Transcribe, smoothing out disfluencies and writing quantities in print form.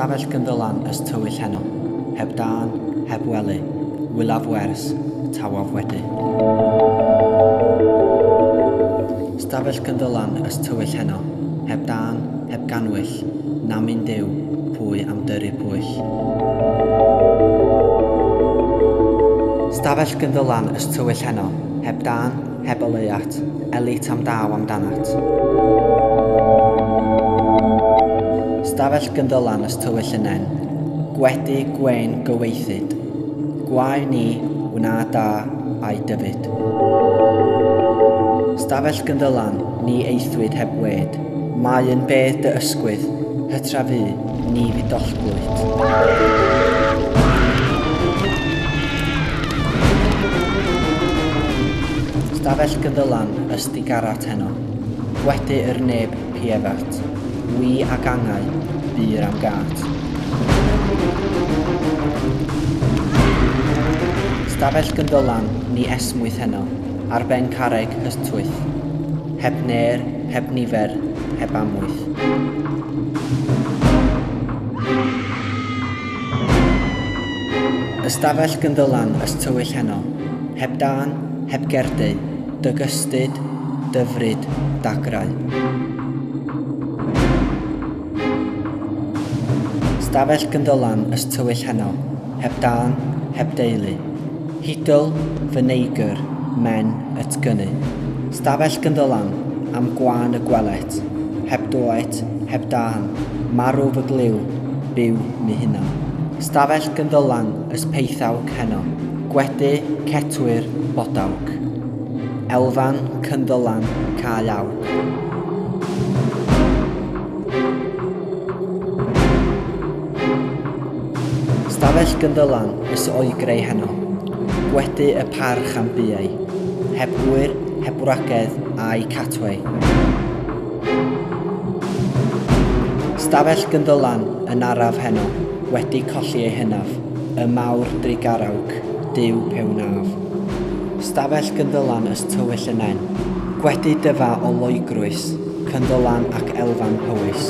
Stafell gyndylan ys tywyll heno, heb dan, heb wely, wylaf wers, tawaf wedi. Stafell gyndylan ys tywyll heno, heb dan, heb ganwyll, nam un Duw, pwy am dyru pwyll. Stafell gyndylan ys tywyll heno, heb dan, heb oleuat, elit am daw amdanat. Stafell gyndylan ys tywyll ynen, gwedi gwen gyweithyd, gwae ni wna da a'i dyfyd. Stafell gyndylan ni eithwyd heb wed, mae yn bedd dy ysgwydd, hytra fu ni fi dollglwyd. Stafell gyndylan ys digarat heno, gwedi yr neb piefat, wi ag angau, byr am gat. Stafell gyndylan ni esmwyth heno, ar ben carreg ys twyth, heb ner, heb nifer, heb amwyth. Ystafell gyndylan ys tywyll heno, heb dan, heb gerdu, dygystyd, dyfryd, dagrau. Stafell gyndylan ys tywyll heno, heb dan, heb deulu, hidl, fy neigr, men et gynnu. Stafell gyndylan am gwan y gwelet, heb doet, heb dan, marw fy gliw, byw mi hynna. Stafell gyndylan ys peithawg heno, gwedi, cetwyr, bodawg. Elfan, cyndylan, cael awg. Stafell gyndylan ys oegrau heno, gwedi y parch am buau, heb wyr, heb wragedd a'i catwau. Stafell gyndylan yn araf heno, wedi colli ei hynaf, y mawr drigarawg, Duw pewnaf. Stafell gyndylan ys tywyll ynen, gwedi dyfa o loegrwys, cyndylan ac elfan Powys.